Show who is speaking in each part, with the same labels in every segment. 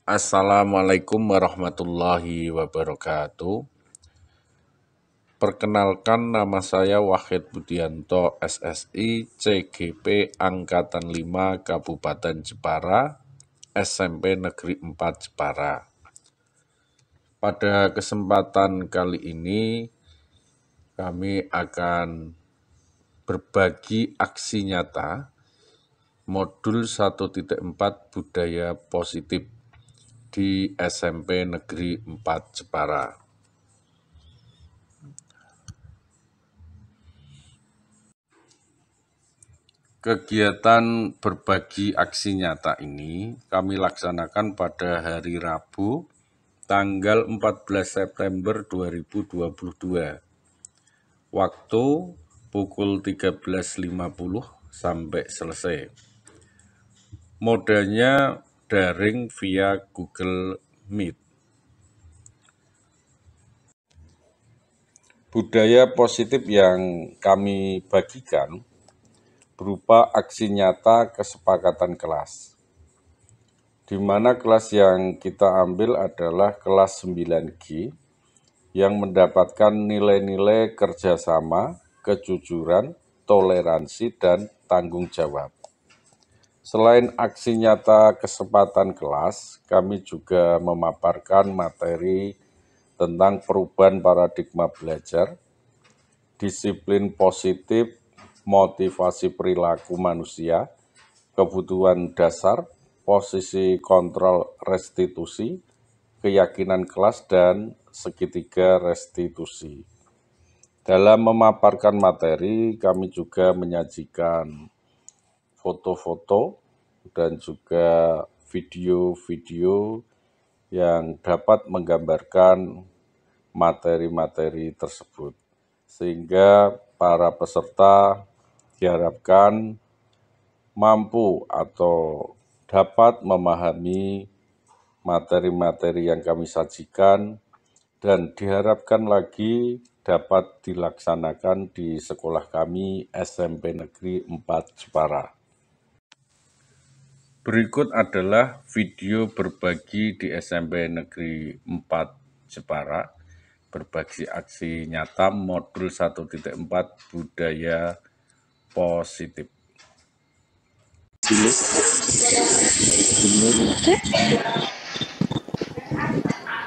Speaker 1: Assalamualaikum warahmatullahi wabarakatuh. Perkenalkan, nama saya Wahid Budianto, SSI, CGP Angkatan 5 Kabupaten Jepara, SMP Negeri 4 Jepara. Pada kesempatan kali ini, kami akan berbagi aksi nyata modul 1.4 Budaya Positif di SMP Negeri 4 Jepara. Kegiatan berbagi aksi nyata ini kami laksanakan pada hari Rabu, tanggal 14 September 2022. Waktu pukul 13.50 sampai selesai. Modenya daring via Google Meet. Budaya positif yang kami bagikan berupa aksi nyata kesepakatan kelas, di mana kelas yang kita ambil adalah kelas 9G yang mendapatkan nilai-nilai kerjasama, kejujuran, toleransi, dan tanggung jawab. Selain aksi nyata kesempatan kelas, kami juga memaparkan materi tentang perubahan paradigma belajar, disiplin positif, motivasi perilaku manusia, kebutuhan dasar, posisi kontrol restitusi, keyakinan kelas, dan segitiga restitusi. Dalam memaparkan materi, kami juga menyajikan foto-foto dan juga video-video yang dapat menggambarkan materi-materi tersebut, sehingga para peserta diharapkan mampu atau dapat memahami materi-materi yang kami sajikan dan diharapkan lagi dapat dilaksanakan di sekolah kami SMP Negeri 4 Jepara. Berikut adalah video berbagi di SMP Negeri 4 Jepara, berbagi aksi nyata modul 1.4 Budaya Positif.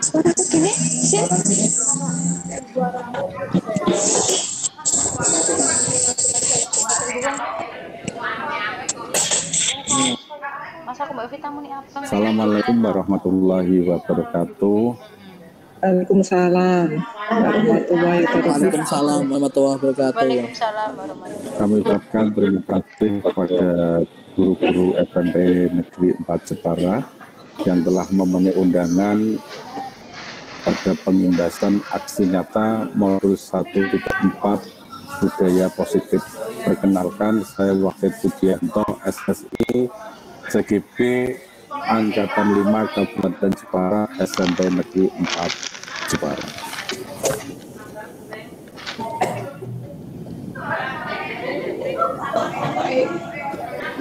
Speaker 2: Suaraku gini sih.
Speaker 3: Assalamualaikum warahmatullahi wabarakatuh.
Speaker 2: Waalaikumsalam warahmatullahi wabarakatuh.
Speaker 3: Kami ucapkan terima kasih kepada guru-guru SMP Negeri 4 Jepara yang telah memenuhi undangan pada pengindasan aksi nyata modul 1.4 Budaya Positif. Perkenalkan, saya Wahid Budianto, SSI, CGP Angkatan 5 Kabupaten Jepara, SMP Negeri 4 Jepara.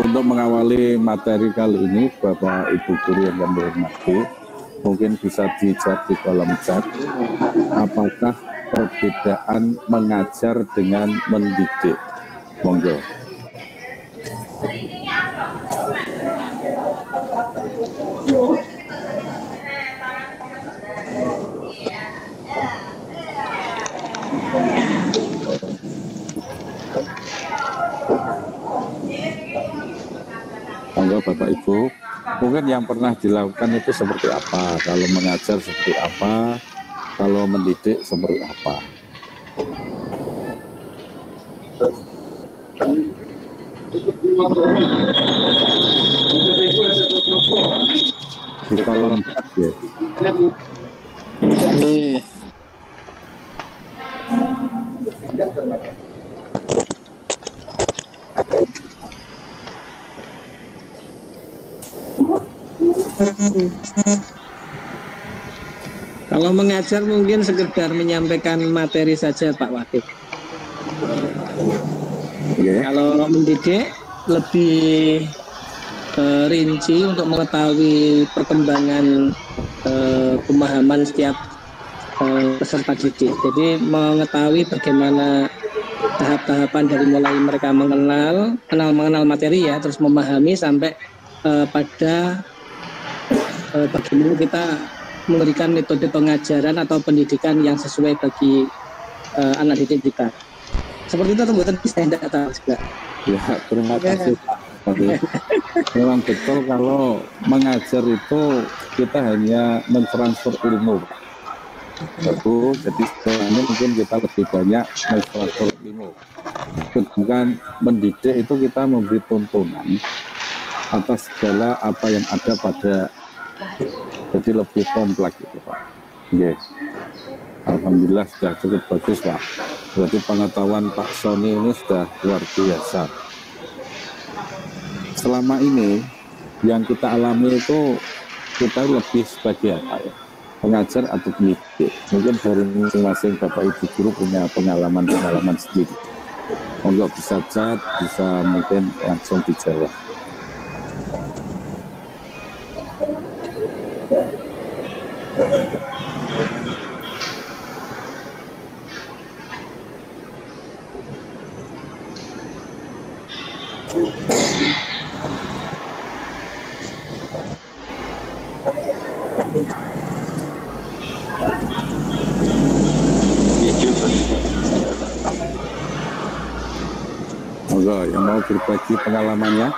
Speaker 3: Untuk mengawali materi kali ini, Bapak Ibu guru yang kami hormati, mungkin bisa dijawab di kolom chat, apakah perbedaan mengajar dengan mendidik? Monggo. Monggo Bapak Ibu, mungkin yang pernah dilakukan itu seperti apa? Kalau mengajar seperti apa? Kalau mendidik seperti apa? Di kolom chat ya.
Speaker 4: Kalau mengajar mungkin sekedar menyampaikan materi saja Pak Wahid.
Speaker 3: Yeah.
Speaker 4: Kalau mendidik lebih rinci untuk mengetahui perkembangan pemahaman setiap peserta didik. Jadi mengetahui bagaimana tahap-tahapan dari mulai mereka mengenal materi ya, terus memahami sampai pada bagaimana kita memberikan metode pengajaran atau pendidikan yang sesuai bagi anak didik kita. Seperti itu atau bukan bisa tidak tahu juga.
Speaker 3: Ya, terima kasih Pak. Memang betul kalau mengajar itu kita hanya mentransfer ilmu. Jadi sebenarnya mungkin kita lebih banyak mentransfer ilmu. Sedangkan mendidik itu kita memberi tuntunan atas segala apa yang ada pada, jadi lebih kompleks itu Pak. Yes. Alhamdulillah sudah cukup bagus Pak. Berarti pengetahuan Pak Sony ini sudah luar biasa. Selama ini yang kita alami itu kita lebih sebagai apa ya? Pengajar atau pendidik. Mungkin dari masing-masing Bapak Ibu guru punya pengalaman sendiri. Monggo bisa chat, bisa mungkin langsung dijawab. Monggo yang mau berbagi pengalamannya.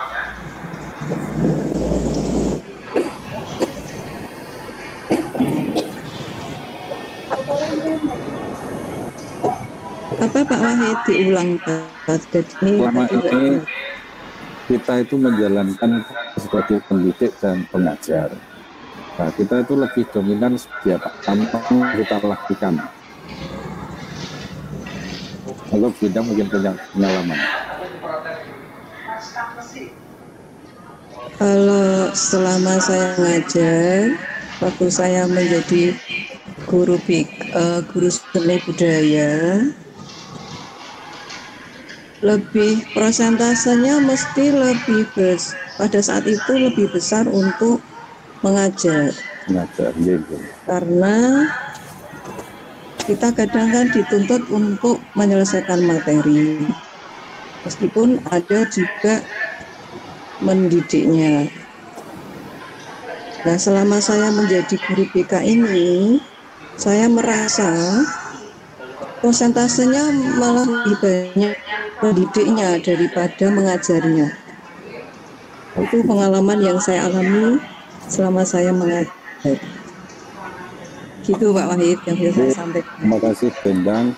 Speaker 2: Apa Pak Wahid diulang Pak?
Speaker 3: Selama ini kita itu menjalankan sebagai pendidik dan pengajar. Nah, kita itu lebih dominan seperti apa? Tanpa kita lakukan. Kalau bidang mungkin punya pengalaman.
Speaker 2: Kalau selama saya ngajar, waktu saya menjadi guru seni budaya, lebih persentasenya mesti lebih pada saat itu lebih besar untuk mengajar.
Speaker 3: Gitu.
Speaker 2: Karena kita kadang kan dituntut untuk menyelesaikan materi, meskipun ada juga mendidiknya. Nah, selama saya menjadi guru BK ini, saya merasa persentasenya malah lebih banyak mendidiknya daripada mengajarnya. Itu pengalaman yang saya alami selama saya mengajar. Gitu Pak Wahid yang bisa saya sampaikan.
Speaker 3: Terima kasih Bendang.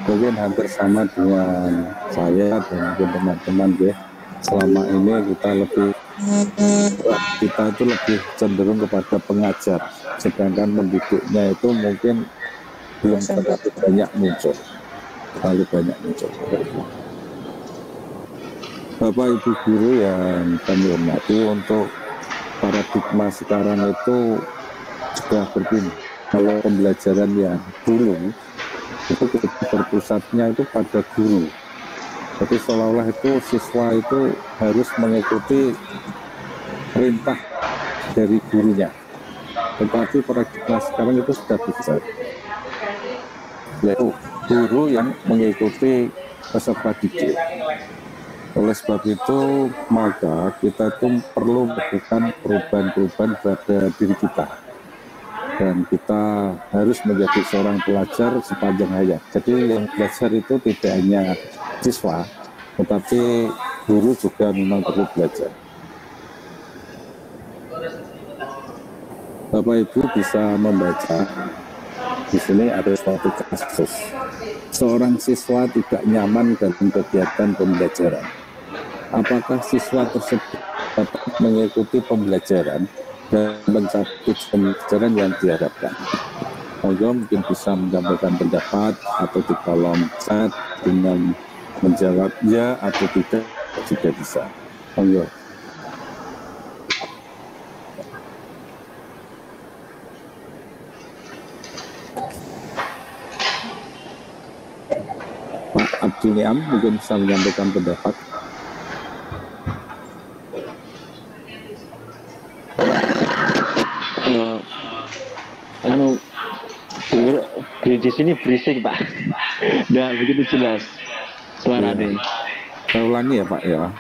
Speaker 3: Mungkin hampir sama dengan saya dan mungkin teman-teman ya. Selama ini kita itu lebih cenderung kepada pengajar, sedangkan mendidiknya itu mungkin belum terlalu banyak muncul. Bapak Ibu guru yang kami hormati, untuk paradigma sekarang itu sudah berpindah. Kalau pembelajaran yang dulu itu berpusatnya itu pada guru. Jadi seolah-olah itu siswa itu harus mengikuti perintah dari gurunya. Tetapi paradigma sekarang itu sudah besar, yaitu guru yang mengikuti peserta didik. Oleh sebab itu, maka kita itu perlu melakukan perubahan-perubahan pada diri kita. Dan kita harus menjadi seorang pelajar sepanjang hayat. Jadi yang belajar itu tidak hanya siswa, tetapi guru juga memang perlu belajar. Bapak Ibu bisa membaca, di sini ada suatu kasus. Seorang siswa tidak nyaman dalam kegiatan pembelajaran. Apakah siswa tersebut dapat mengikuti pembelajaran dan mencapai pembelajaran yang diharapkan? Monggo mungkin bisa menyampaikan pendapat atau di kolom chat dengan menjawab ya atau tidak juga bisa. Monggo. Pak Abdul Niam mungkin bisa menyampaikan pendapat.
Speaker 5: anu di sini berisik Pak. Nggak begitu jelas suaranya.
Speaker 3: Saya ulangi ya Pak ya.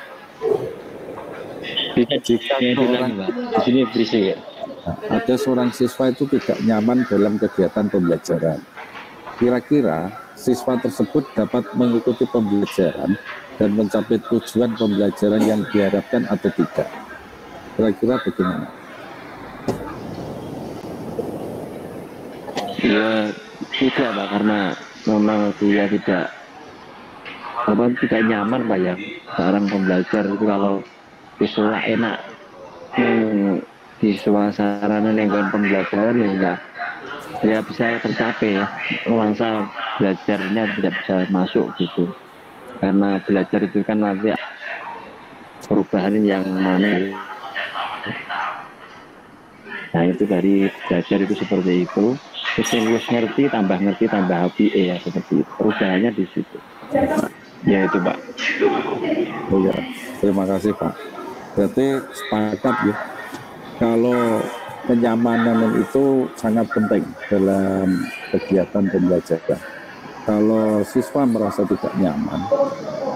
Speaker 5: Bisa
Speaker 3: Jika
Speaker 5: diulangi Pak. Di sini berisik ya.
Speaker 3: ada seorang siswa itu tidak nyaman dalam kegiatan pembelajaran, kira-kira siswa tersebut dapat mengikuti pembelajaran dan mencapai tujuan pembelajaran yang diharapkan atau tidak? Kira-kira bagaimana?
Speaker 5: Ya tidak Pak, karena memang dia tidak nyaman Pak ya. Seorang pembelajar itu kalau siswa enak di suasana lingkungan pembelajaran ya enggak ya bisa tercapai ya, nuansa belajarnya tidak bisa masuk gitu, karena belajar itu kan nanti perubahan yang mana. Nah itu dari belajar itu seperti itu, terus ngerti tambah happy ya, seperti itu perubahannya di situ ya itu Pak.
Speaker 3: Oh ya, terima kasih Pak. Berarti sepakat ya, kalau kenyamanan itu sangat penting dalam kegiatan pembelajaran. Kalau siswa merasa tidak nyaman,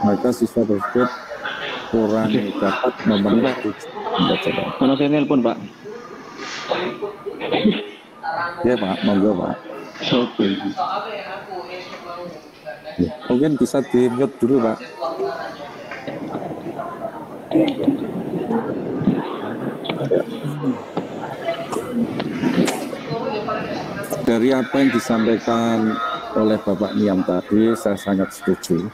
Speaker 3: maka siswa tersebut kurang dapat memenuhi pembelajaran.
Speaker 5: Mana saya nelpon Pak?
Speaker 3: Ya Pak, monggo Pak.
Speaker 5: Oke.
Speaker 3: Ya, mungkin bisa di-mute dulu Pak. Dari apa yang disampaikan oleh Bapak Niam tadi, saya sangat setuju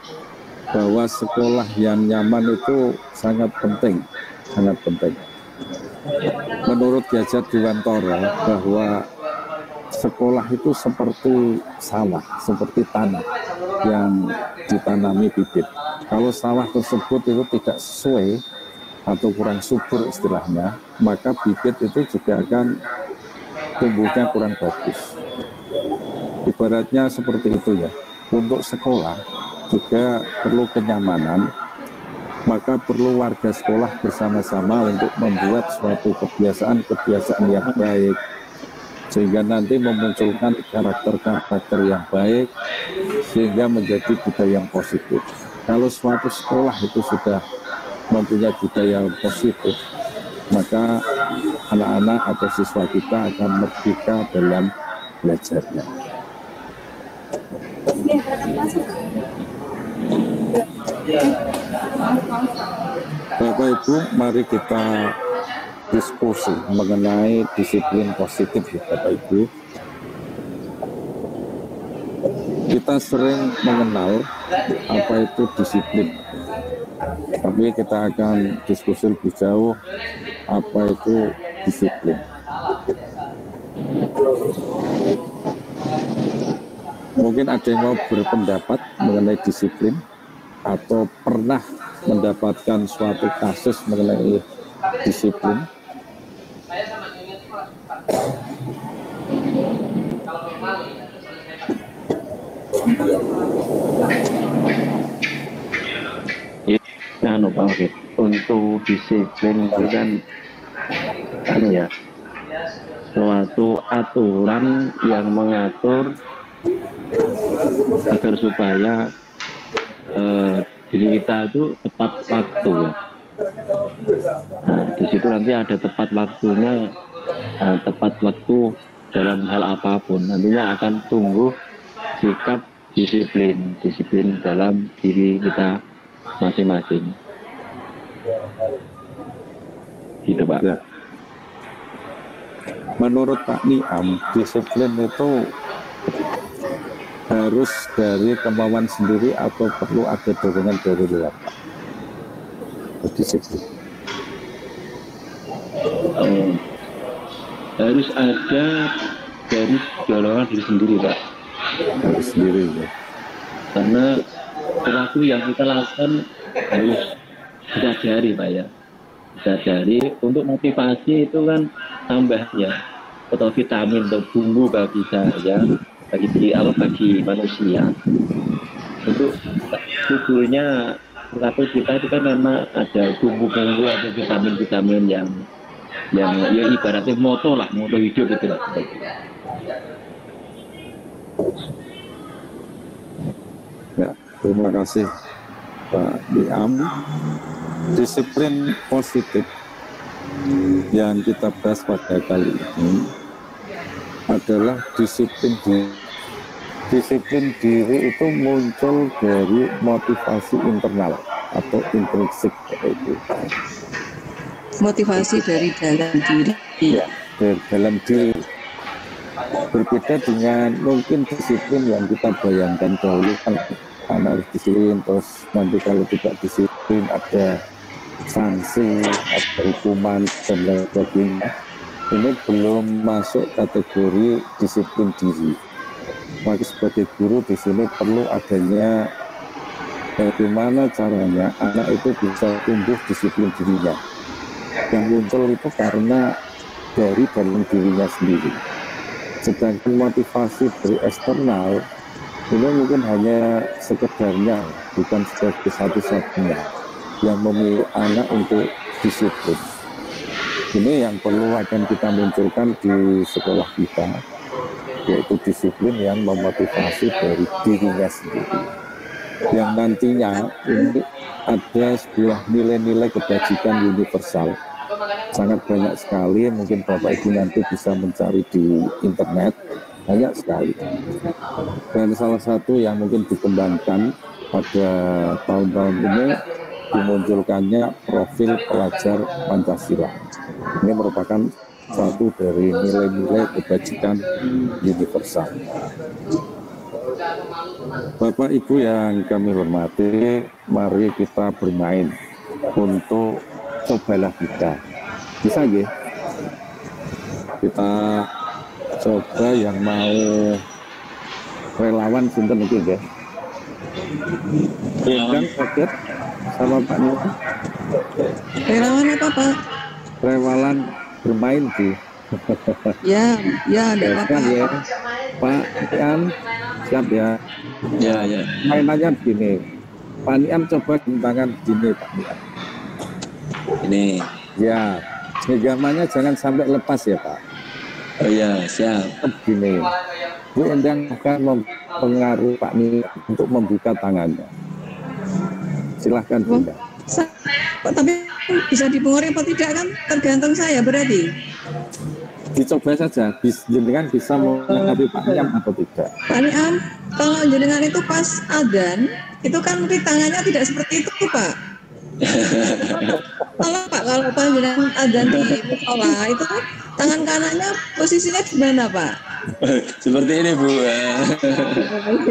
Speaker 3: bahwa sekolah yang nyaman itu sangat penting, sangat penting. Menurut Gajah Dewantara bahwa sekolah itu seperti sawah, seperti tanah yang ditanami bibit. Kalau sawah tersebut itu tidak sesuai atau kurang subur istilahnya, maka bibit itu juga akan tumbuhnya kurang bagus. Ibaratnya seperti itu ya. Untuk sekolah juga perlu kenyamanan, maka perlu warga sekolah bersama-sama untuk membuat suatu kebiasaan yang baik, sehingga nanti memunculkan karakter yang baik, sehingga menjadi budaya yang positif. Kalau suatu sekolah itu sudah mempunyai budaya yang positif, maka anak-anak atau siswa kita akan merdeka dalam belajarnya. Bapak Ibu, mari kita diskusi mengenai disiplin positif ya Bapak Ibu. Kita sering mengenal apa itu disiplin, tapi kita akan diskusi lebih jauh apa itu disiplin. Mungkin ada yang mau berpendapat mengenai disiplin atau pernah mendapatkan suatu kasus mengenai disiplin.
Speaker 5: Nah, Pak, untuk disiplin itu kan ya suatu aturan yang mengatur agar supaya diri kita itu tepat waktu. Nah, di situ nanti ada tepat waktunya, tepat waktu dalam hal apapun. Nantinya akan tumbuh sikap disiplin dalam diri kita masing-masing. Gitu Pak.
Speaker 3: Ya. Menurut Pak Niam, disiplin itu harus dari kemauan sendiri atau perlu ada dorongan dari luar, Pak? Disiplin.
Speaker 5: Harus ada dari dorongan diri sendiri Pak.
Speaker 3: Dari sendiri ya.
Speaker 5: Karena sesuatu yang kita lakukan harus disadari Pak ya. Disadari untuk motivasi itu kan tambahnya atau vitamin atau bumbu bagi saya, bagi manusia. Untuk tubuhnya atau kita itu kan memang ada bumbu-bumbu atau vitamin-vitamin yang yang ya ibaratnya moto lah, moto hidup itu lah.
Speaker 3: Ya, terima kasih Pak Niam. Disiplin positif yang kita bahas pada kali ini adalah disiplin diri. Disiplin diri itu muncul dari motivasi internal atau intrinsik itu.
Speaker 2: Motivasi dari dalam diri.
Speaker 3: Ya, dari dalam diri. Berbeda dengan mungkin disiplin yang kita bayangkan dahulu kan harus disiplin, terus nanti kalau tidak disiplin ada sanksi, ada hukuman dan lain sebagainya. Ini belum masuk kategori disiplin diri. Maka sebagai guru di sini perlu adanya bagaimana caranya anak itu bisa tumbuh disiplin dirinya. Yang muncul itu karena dari dalam dirinya sendiri. Sedangkan motivasi dari eksternal ini mungkin hanya sekedarnya, bukan sebagai satu-satunya yang memilih anak untuk disiplin. Ini yang perlu akan kita munculkan di sekolah kita, yaitu disiplin yang memotivasi dari dirinya sendiri. Yang nantinya ini ada sebuah nilai-nilai kebajikan universal. Sangat banyak sekali, mungkin Bapak Ibu nanti bisa mencari di internet, banyak sekali. Dan salah satu yang mungkin dikembangkan pada tahun-tahun ini, dimunculkannya profil pelajar Pancasila. Ini merupakan satu dari nilai-nilai kebajikan universal. Bapak Ibu yang kami hormati, mari kita bermain untuk cobalah kita. Bisa nggih? Kita coba yang mau relawan sinten iki nggih. Bintang kaget sama Pak Nur.
Speaker 2: Relawan apa Pak?
Speaker 3: Relawan bermain sih.
Speaker 2: Ya, ada apa-apa.
Speaker 3: Ya, Pak Niam, siap ya.
Speaker 5: Ya.
Speaker 3: Mainannya begini. Pak Niam coba tangan begini Pak Niam.
Speaker 5: Ini.
Speaker 3: Ya, genggamannya jangan sampai lepas ya Pak.
Speaker 5: Oh ya, siap.
Speaker 3: Begini. Bu Endang akan mempengaruhi Pak Niam untuk membuka tangannya. Silahkan Bunda.
Speaker 2: Tapi bisa dipengaruhi apa tidak kan tergantung saya berarti.
Speaker 3: Dicoba saja, jenengan bisa menghadapi Pak Niam atau tidak.
Speaker 2: Pak Niam, kalau jenengan itu pas adzan, itu kan mungkin tangannya tidak seperti itu Pak. Kalau Pak jenengan adzan di musola itu tangan kanannya posisinya gimana Pak?
Speaker 5: Seperti ini Bu.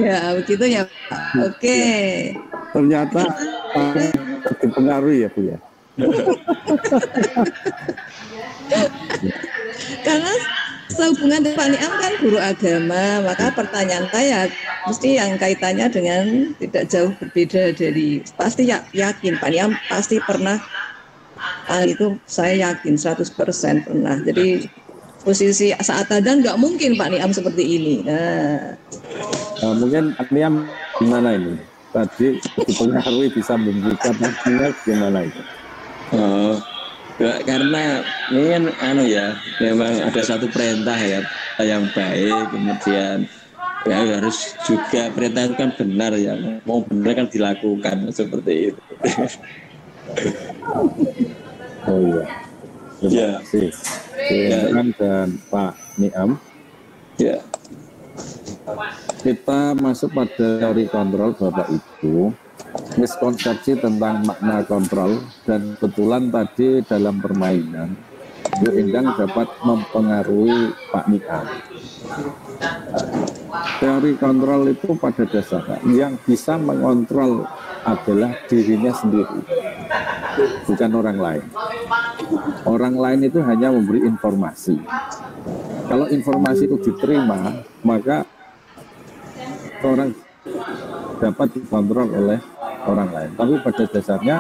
Speaker 2: Ya begitu ya Pak. Oke.
Speaker 3: Ternyata dipengaruhi ya Bu ya.
Speaker 2: Karena sehubungan dengan Pak Niam kan guru agama, maka pertanyaan saya mesti yang kaitannya dengan tidak jauh berbeda dari, pasti yakin Pak Niam pasti pernah, itu saya yakin 100% pernah. Jadi posisi saat adzan nggak mungkin Pak Niam seperti ini.
Speaker 3: Nah, mungkin Pak Niam gimana ini? Tadi dipengaruhi bisa membuka tangannya gimana itu?
Speaker 5: Oh, karena ini kan memang ada satu perintah ya yang baik, kemudian ya harus juga perintah itu kan benar ya, mau benar kan dilakukan seperti itu.
Speaker 3: Oh iya. Terima kasih. Silakan dan Pak Niam.
Speaker 5: Ya.
Speaker 3: Kita masuk pada teori kontrol Bapak Ibu. Miskonsepsi tentang makna kontrol, dan kebetulan tadi dalam permainan Bu Endang dapat mempengaruhi Pak Niam. Teori kontrol itu pada dasarnya yang bisa mengontrol adalah dirinya sendiri, bukan orang lain. Orang lain itu hanya memberi informasi. Kalau informasi itu diterima, maka orang dapat dikontrol oleh orang lain. Tapi pada dasarnya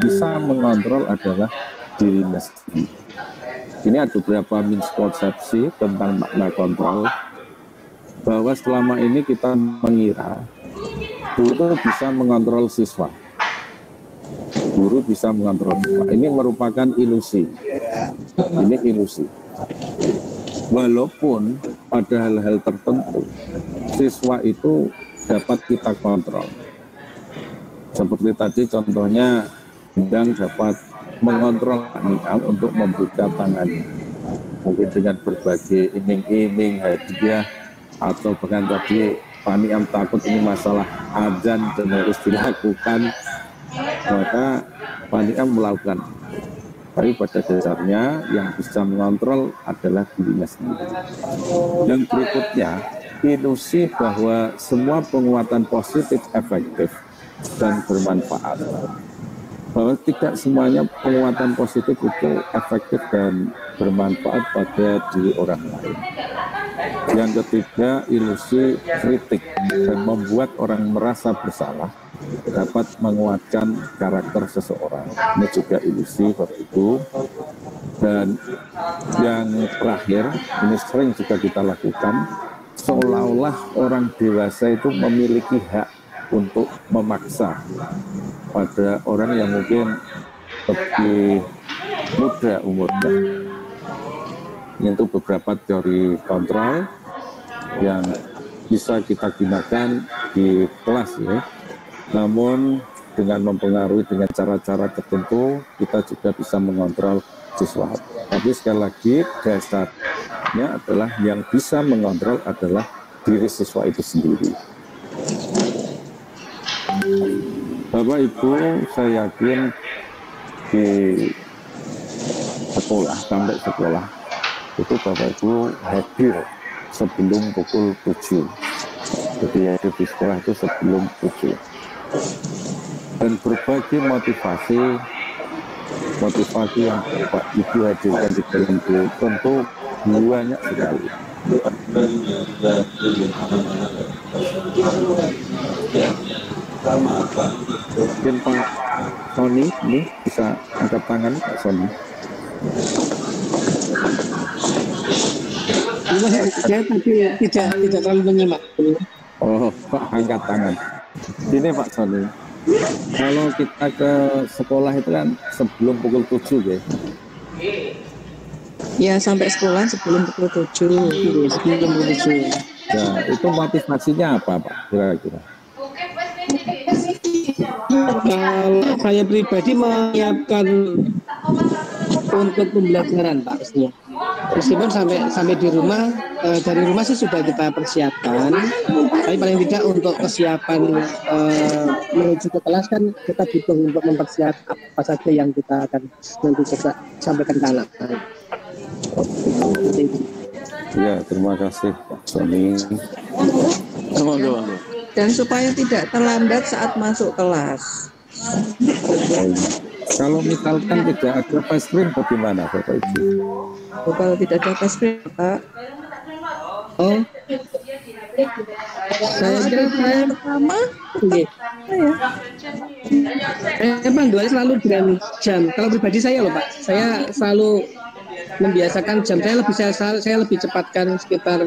Speaker 3: bisa mengontrol adalah dirinya sendiri. Ini ada beberapa miskonsepsi tentang makna kontrol, bahwa selama ini kita mengira guru bisa mengontrol siswa. Guru bisa mengontrol siswa. Ini merupakan ilusi. Ini ilusi. Walaupun pada hal-hal tertentu siswa itu dapat kita kontrol. Seperti tadi contohnya, sedang dapat mengontrol Niam untuk membuka tangannya. Mungkin dengan berbagai iming-iming hadiah, atau bahkan tadi Pak Niam takut ini masalah azan dan harus dilakukan, maka Pak Niam melakukan. Tapi pada dasarnya yang bisa mengontrol adalah dirinya sendiri. Yang berikutnya, ilusi bahwa semua penguatan positif efektif dan bermanfaat. Bahwa tidak semuanya penguatan positif itu efektif dan bermanfaat pada diri orang lain. Yang ketiga, ilusi kritik dan membuat orang merasa bersalah dapat menguatkan karakter seseorang. Ini juga ilusi seperti itu. Dan yang terakhir, ini sering juga kita lakukan, seolah-olah orang dewasa itu memiliki hak untuk memaksa pada orang yang mungkin lebih muda umurnya. Itu beberapa teori kontrol yang bisa kita gunakan di kelas ya. Namun dengan mempengaruhi dengan cara-cara tertentu, kita juga bisa mengontrol siswa. Tapi sekali lagi dasarnya adalah yang bisa mengontrol adalah diri siswa itu sendiri. Bapak Ibu, saya yakin di sekolah, sampai sekolah itu Bapak Ibu hadir sebelum pukul 7. Jadi hadir di sekolah itu sebelum 7. Dan berbagai motivasi yang Bapak Ibu hadirkan di dalam itu tentu banyak sekali. Mungkin Pak Sony ini bisa angkat tangan, Pak Sony.
Speaker 4: Saya tadi tidak terlalu menyimak.
Speaker 3: Oh, Pak angkat tangan. Sini Pak Sony. Kalau kita ke sekolah itu kan sebelum pukul 7 ya?
Speaker 2: Ya, sampai sekolah sebelum pukul 7.
Speaker 4: Sebelum pukul 7.
Speaker 3: Ya, itu motivasinya apa Pak kira-kira?
Speaker 4: Kalau saya pribadi menyiapkan untuk pembelajaran Pak pastinya. Meskipun sampai di rumah, dari rumah sih sudah kita persiapkan, tapi paling tidak untuk kesiapan menuju ke kelas kan kita butuh untuk mempersiapkan apa saja yang kita akan nanti coba sampaikan ke anak.
Speaker 3: Ya, terima kasih Pak Sony.
Speaker 2: Dan supaya tidak terlambat saat masuk kelas.
Speaker 3: Kalau misalkan tidak ada fast cream bagaimana Bapak Ibu?
Speaker 2: Kalau tidak ada fast cream, Pak.
Speaker 4: Oh, saya kira saya
Speaker 2: pertama,
Speaker 4: panduannya selalu dengan jam. Kalau pribadi saya loh Pak, saya selalu membiasakan jam. Saya lebih cepatkan sekitar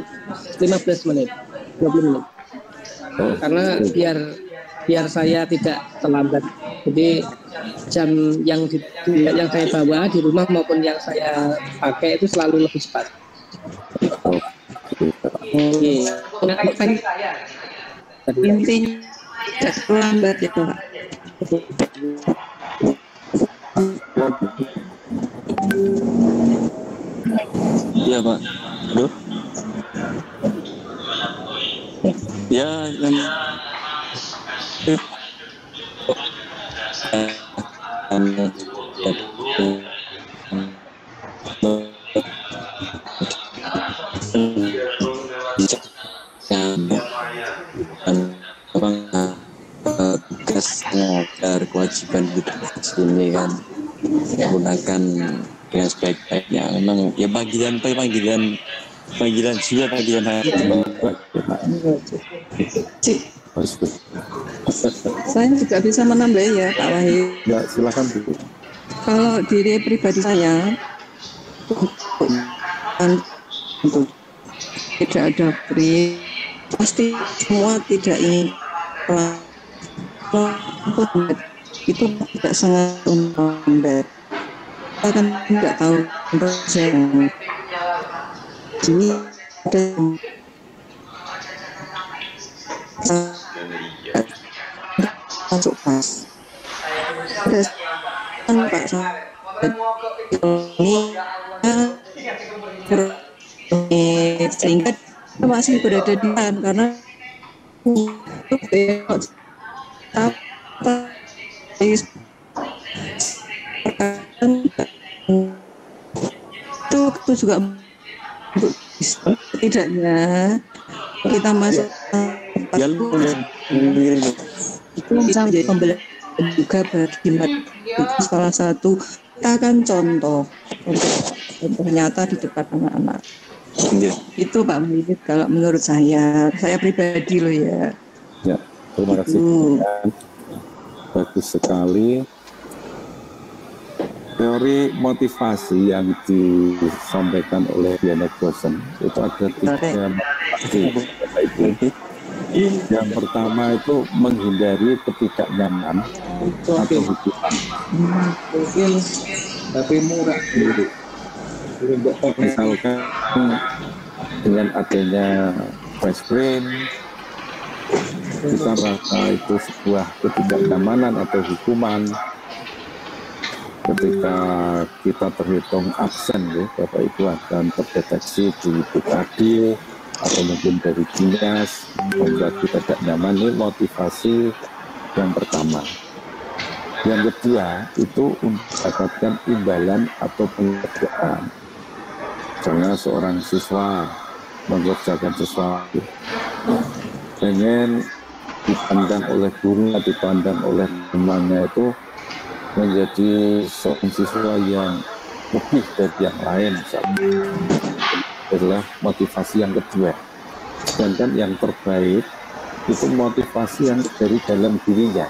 Speaker 4: 15 menit, 20 menit. Karena biar saya tidak terlambat. Jadi jam yang saya bawa di rumah maupun yang saya pakai itu selalu lebih cepat.
Speaker 2: Intinya tidak terlambat ya Pak.
Speaker 6: Iya Pak. Halo. Ya, tugasnya agar kewajiban kita di sini kan menggunakan dengan sebaik-baiknya. Memang ya panggilan jiwa, panggilan hati.
Speaker 2: Saya juga bisa menambah ya Pak Wahyu.
Speaker 3: Ya, silakan Bu.
Speaker 2: Kalau diri pribadi saya untuk tidak ada free, pasti semua tidak ingin itu tidak sangat lambat. kita kan nggak tahu yang ini ada masuk pas ada Pak ini sehingga masih berada di dalam karena itu juga untuk setidaknya kita masuk itu bisa menjadi pembelajaran juga bagi mereka. Itu salah satu kita kan contoh nyata di depan anak-anak. Itu Pak Muhyiddin kalau menurut saya pribadi loh ya.
Speaker 3: Ya, terima kasih. Bagus sekali. Teori motivasi yang disampaikan oleh Diana Gosen itu ada 3 motivasi. Yang pertama itu menghindari ketidaknyamanan atau hubungan.
Speaker 4: Mungkin tapi murah dulu.
Speaker 3: Misalkan dengan adanya fast friend, kita rasa itu sebuah ketidaknyamanan atau hukuman. Ketika kita terhitung absen, ya, Bapak Ibu akan terdeteksi di BKD atau mungkin dari dinas membuat kita tidak nyaman. Ini motivasi yang pertama. Yang kedua itu mendapatkan imbalan atau penghargaan. Misalnya seorang siswa mengerjakan sesuatu, pengen dipandang oleh guru, dipandang oleh temannya itu menjadi seorang siswa yang lebih dari yang lain, misalnya. Adalah motivasi yang kedua. Sedangkan yang terbaik itu motivasi yang dari dalam dirinya,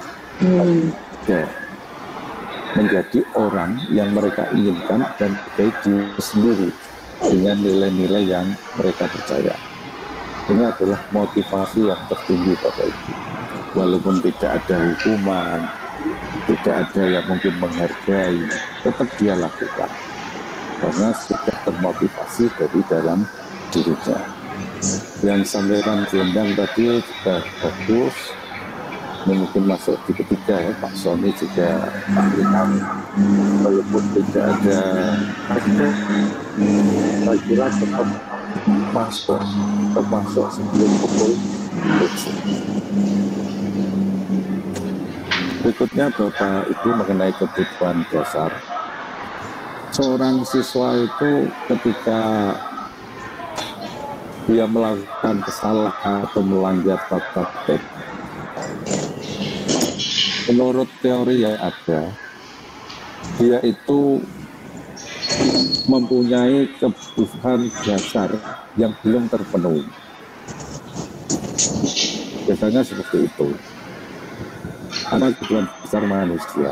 Speaker 3: menjadi orang yang mereka inginkan dan baik diri sendiri dengan nilai-nilai yang mereka percaya. Ini adalah motivasi yang tertinggi Bapak Ibu. Walaupun tidak ada hukuman, tidak ada yang mungkin menghargai, tetap dia lakukan karena sudah termotivasi dari dalam dirinya. Yang sampaikan Jendang tadi juga bagus. Mungkin masuk di ketiga ya, Pak Sony juga ahli. Walaupun tidak ada, saya kira tetap masuk sebelum pukul 7. Berikutnya Bapak Ibu mengenai kebutuhan dasar. Seorang siswa itu ketika dia melakukan kesalahan atau melanggar tata tertib, menurut teori yang ada, dia itu mempunyai kebutuhan dasar yang belum terpenuhi. Biasanya seperti itu. Karena kebutuhan dasar manusia,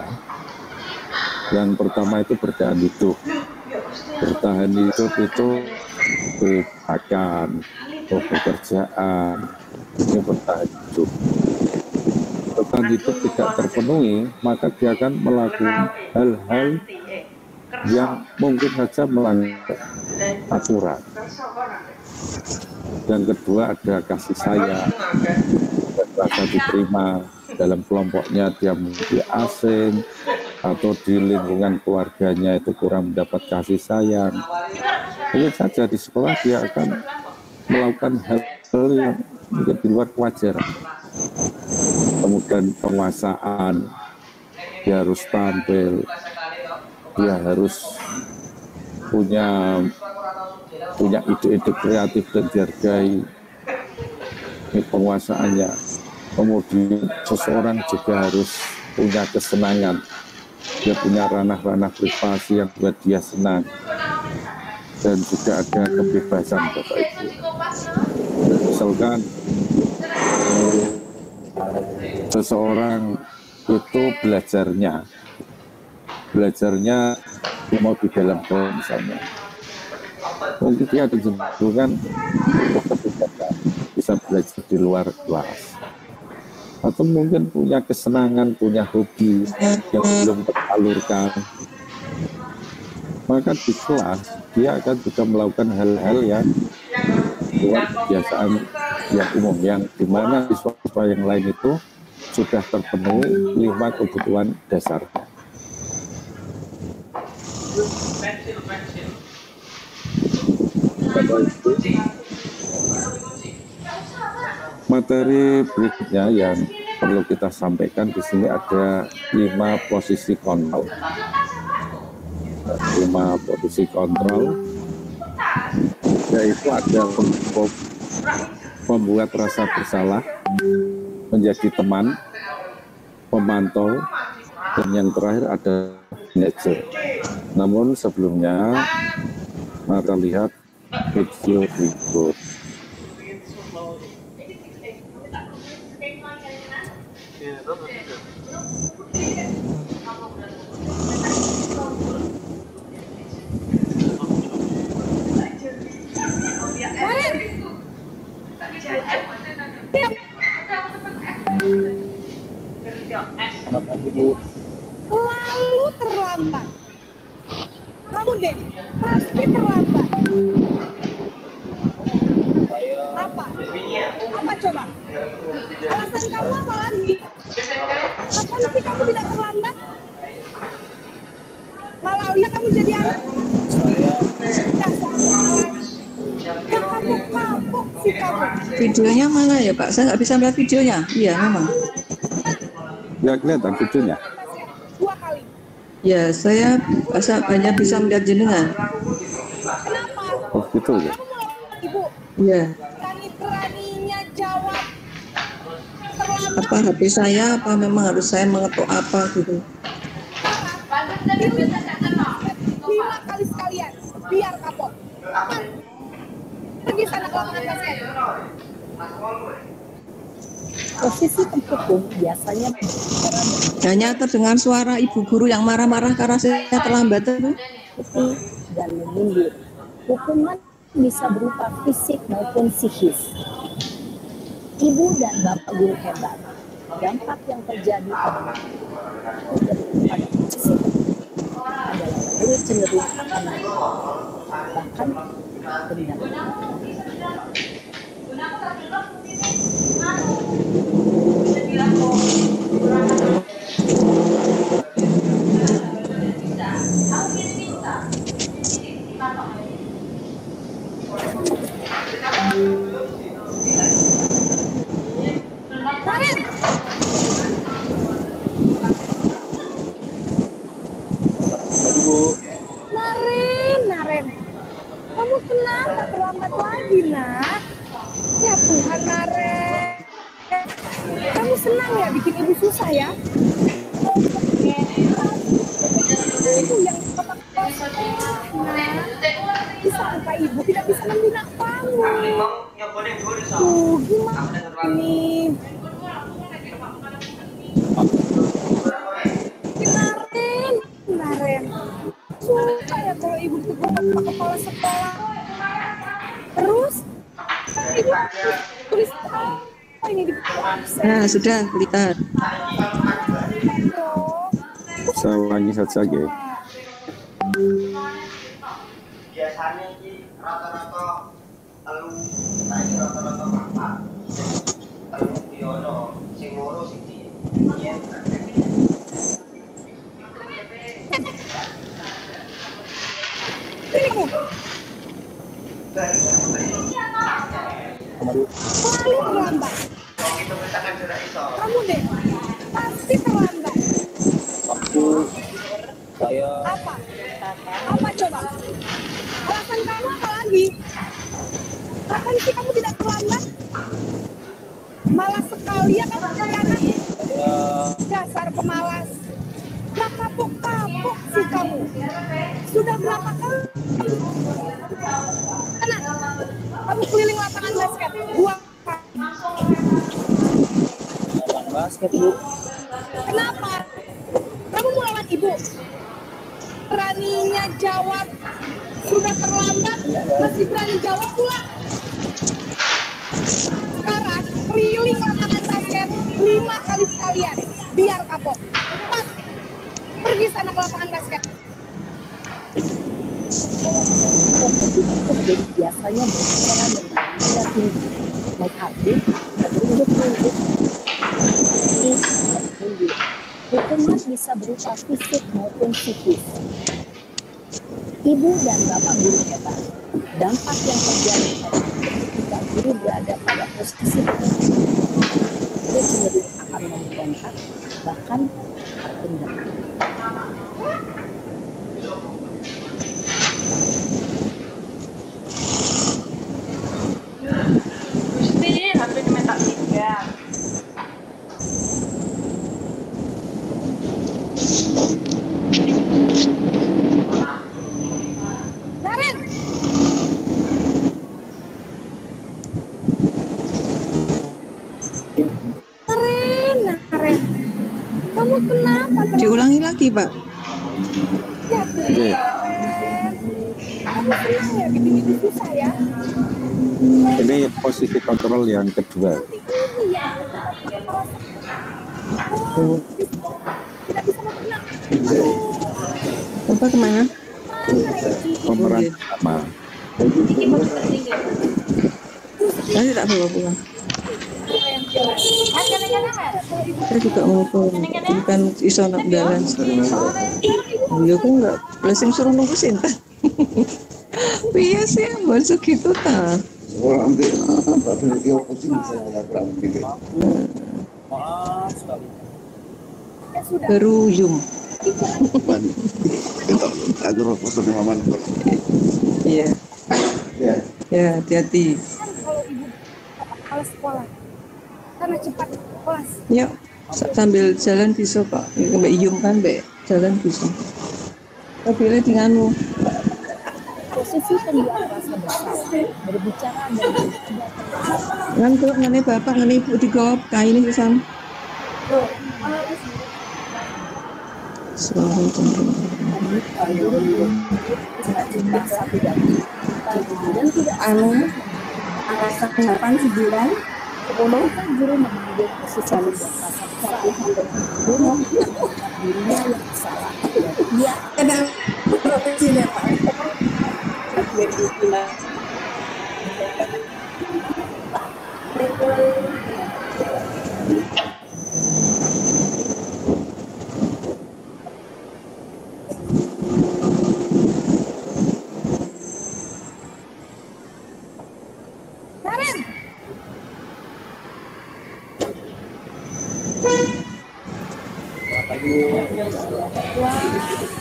Speaker 3: yang pertama itu bertahan hidup. Bertahan hidup itu makan, pekerjaan, ini bertahan hidup. Bertahan hidup tidak terpenuhi, maka dia akan melakukan hal-hal yang mungkin saja melanggar aturan. Yang kedua ada kasih sayang, dan rasa diterima dalam kelompoknya, dia menjadi asing atau di lingkungan keluarganya itu kurang mendapat kasih sayang. Mungkin saja di sekolah dia akan melakukan hal-hal yang mungkin di luar kewajaran. Kemudian penguasaan, dia harus tampil, dia harus punya ide-ide kreatif dan dihargai. Ini penguasaannya. Kemudian seseorang juga harus punya kesenangan. Dia punya ranah-ranah privasi yang buat dia senang. Dan juga ada kebebasan Bapak Ibu. Misalkan seseorang itu belajarnya mau di dalam kelas misalnya, mungkin dia ada kecenderungan bisa belajar di luar kelas, atau mungkin punya kesenangan, punya hobi yang belum tersalurkan. maka di kelas dia akan juga melakukan hal-hal yang luar kebiasaan yang umum, yang dimana siswa-siswa yang lain itu sudah terpenuhi 5 kebutuhan dasar. Materi berikutnya yang perlu kita sampaikan di sini ada 5 posisi kontrol. 5 posisi kontrol, yaitu ada membuat rasa bersalah, menjadi teman, pemantau, dan yang terakhir ada manajer. Namun sebelumnya, mari lihat video berikut.
Speaker 7: Lalu terlambat. Kamu deh, pasti terlambat. Apa? Apa coba? Alasan kamu apa lagi? Apa sih kamu tidak terlambat? Malah lihat kamu jadi anak. Kapok sih kamu.
Speaker 2: Videonya mana ya Pak? Saya nggak bisa melihat videonya. Iya memang.
Speaker 3: Ya kelihatan videonya.
Speaker 7: 2 kali.
Speaker 2: Ya saya hanya bisa melihat jenengan.
Speaker 7: Kenapa?
Speaker 3: Oh gitu ya.
Speaker 7: Kamu melawan ibu.
Speaker 2: Iya.
Speaker 7: Berani-beraninya jawab. Terlambat.
Speaker 2: Apa HP saya? Apa memang harus saya mengetuk apa gitu?
Speaker 7: 5 kali sekalian. Biar kapok. Pergi sana ke lapangan basket. Posisi tertutup biasanya
Speaker 2: Hanya terdengar suara ibu guru yang marah-marah karena saya terlambat itu.
Speaker 7: dan menyindir. Hukuman bisa berupa fisik maupun psikis. Ibu dan bapak guru hebat. Dampak yang terjadi pada posisi adalah murid cenderung akan bahkan dendam. Naren, kamu kenapa terlambat lagi, nak? Ya Tuhan, Naren. Kamu senang ya bikin ibu susah ya? Ibu yang tetap bisa lupa ibu tidak bisa membina kamu. Tuh, gimana nih? Naren. Suka ya kalau ibu ditegur sama kepala sekolah. Terus ibu tulis apa ini di absen?
Speaker 2: Nah sudah lihat.
Speaker 3: Saya ulangi saja ya.
Speaker 8: Biasanya ini rata-rata telu, saiki rata-rata 4. Telu diono, sing loro sing di.
Speaker 7: Selalu terlambat. Kamu deh, pasti terlambat.
Speaker 4: Saya
Speaker 7: Apa? Apa coba? Alasan kamu apa lagi? Kapan sih kamu tidak terlambat? Malas sekali ya kamu jadi anak. Dasar pemalas. Gak kapok-kapok sih kamu. Sudah berapa kali? Enak. Kamu keliling lapangan basket. 2 kali.
Speaker 4: basket, Bu.
Speaker 7: Kenapa? Kamu mau lawan ibu? Beraninya jawab. Sudah terlambat, masih berani jawab pula. Sekarang, keliling lapangan basket 5 kali sekalian. Biar kapok. 4. Pergi sana ke lapangan basket. Jadi biasanya berbicara dengan nada tinggi, naik hati, menunduk-nunduk. Hukuman bisa berupa fisik maupun psikis. Ibu dan bapak guru hebat. Dampak yang terjadi ketika guru berada pada posisi dia cenderung akan memberontak, bahkan tertunda.
Speaker 9: Gusti, HP diminta 3.
Speaker 7: Karen! Karen! Kamu kenapa?
Speaker 2: Diulangi lagi, Pak.
Speaker 7: Ya,
Speaker 3: Oke.
Speaker 7: kamu senang ya bikin susah ya?
Speaker 3: Ini posisi kontrol yang kedua.
Speaker 7: Iya. Tidak bisa menang.
Speaker 2: Bapak kemana?
Speaker 3: Pemeran
Speaker 2: Oke.
Speaker 3: pertama.
Speaker 2: Nanti tak bawa pulang. Saya juga mau pulang. Bukan iso nak jalan. Ya aku enggak. Blessing suruh nunggu Sinta. Iya sih, baru gitu ta. Baru Zoom. Iya. Ya, hati-hati.
Speaker 7: Kalau ibu kelas sekolah, karena cepat kelas.
Speaker 2: Yuk, sambil jalan bisa Pak. Mbak Iyum kan, Mbak jalan bisa. Tapi lihat nganu.
Speaker 7: Posisi pembuat rasa bersalah, berbicara dan bertindak.
Speaker 2: Ngantuk ngene bapak ngene ibu digawap kain iki san. Suara cenderung.
Speaker 7: Dan tidak anu alasan 8 bulan kemudian guru memanggil selalu berkata satu guru dirinya yang salah. Dia ada profesinya Pak. Karen. Wah,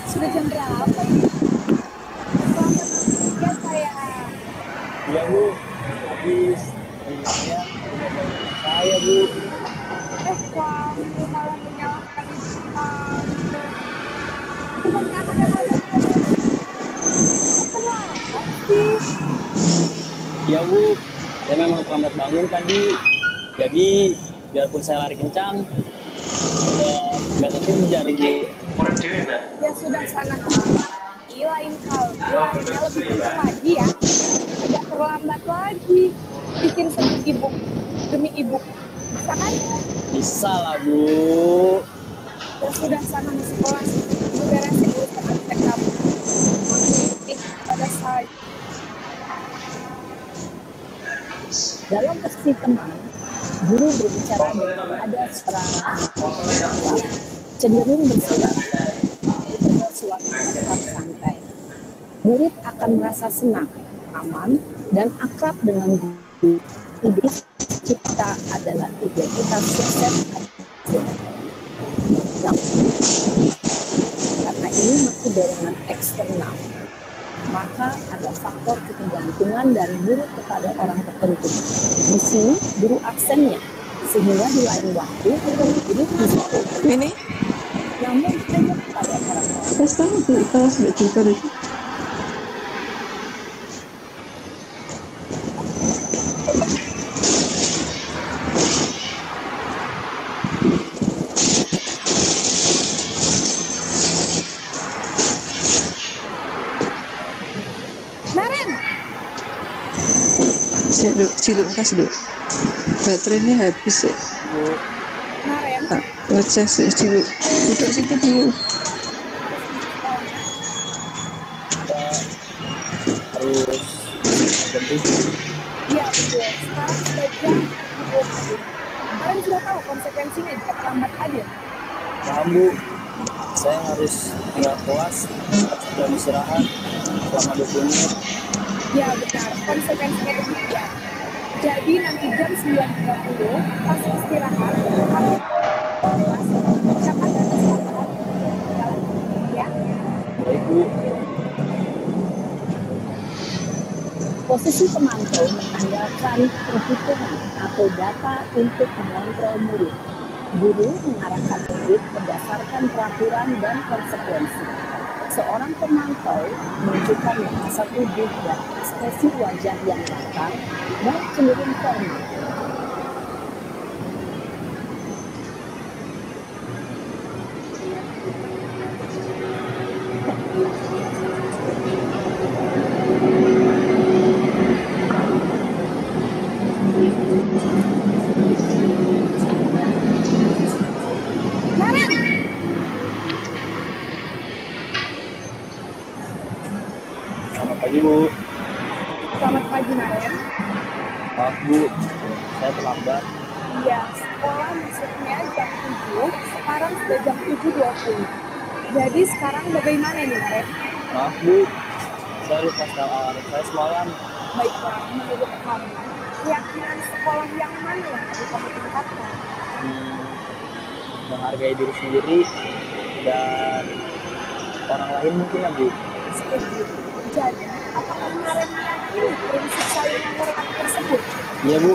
Speaker 7: sudah jam berapa ini? Selamat ya saya.
Speaker 8: Iya Bu, habis ya, saya Bu.
Speaker 7: Kamu malah menyalahkan bukan kata-kata sih.
Speaker 8: Iya Bu, saya memang terlambat bangun tadi. Jadi biarpun saya lari kencang, nggak tentu menjadi
Speaker 7: Ya sudah sana. Lain hal, larinya lebih kencang lagi ya. Tidak terlambat lagi. Bikin sedih ibu demi ibu. Bisa kan?
Speaker 8: bisa lah Bu.
Speaker 7: Ya sudah sana masuk kelas. Beresin urusan cek kamu. Pada saya. Dalam posisi tenang, guru berbicara dengan nada serangan, cenderung bersilat, suatu tetap santai. Murid akan merasa senang, aman, dan akrab dengan guru. Ide cipta adalah identitas sukses. Karena ini masih dorongan eksternal, maka ada faktor ketergantungan dari guru kepada orang tertentu. Di sini guru absennya, sehingga di lain waktu guru bisa
Speaker 2: Ini
Speaker 7: namun hanya kepada orang-orang.
Speaker 2: saya tahu tuh kelas juga itu.
Speaker 7: Karen,
Speaker 2: Siluk kasih dulu. Baterainya habis ya.
Speaker 7: Karen,
Speaker 2: Tak ngecas dulu. Duduk situ dulu.
Speaker 8: sih?
Speaker 7: Iya betul. Sekarang sudah jam 10 pagi. Kalian sudah tahu konsekuensinya jika terlambat hadir?
Speaker 8: Paham Bu, saya harus tinggal kelas, sudah istirahat selama 20 menit.
Speaker 7: Ya benar, konsekuensinya demikian. Jadi nanti jam 9.30 pas istirahat, kalian kelas ucapan dan selamat ya.
Speaker 8: Baik Bu.
Speaker 10: Posisi pemantau mengandalkan perhitungan atau data untuk mengontrol murid. Guru mengarahkan murid berdasarkan peraturan dan konsekuensi. Seorang pemantau menunjukkan bahasa tubuh dan ekspresi wajah yang datar dan cenderung formal.
Speaker 8: Selamat pagi Bu.
Speaker 7: Selamat pagi Naren.
Speaker 8: Maaf Bu, saya terlambat.
Speaker 7: Iya, sekolah masuknya jam 7, sekarang sudah jam 7.20. Jadi sekarang bagaimana nih Naren?
Speaker 8: Maaf Bu, saya lupa setel alarm saya semalam.
Speaker 7: Baiklah, menurut kamu, keyakinan sekolah yang mana yang harus kamu tingkatkan?
Speaker 8: Menghargai diri sendiri dan orang lain mungkin ya Bu.
Speaker 7: Setuju. Jadi, apakah Naren meyakini prinsip saling menghormati tersebut?
Speaker 8: Iya Bu,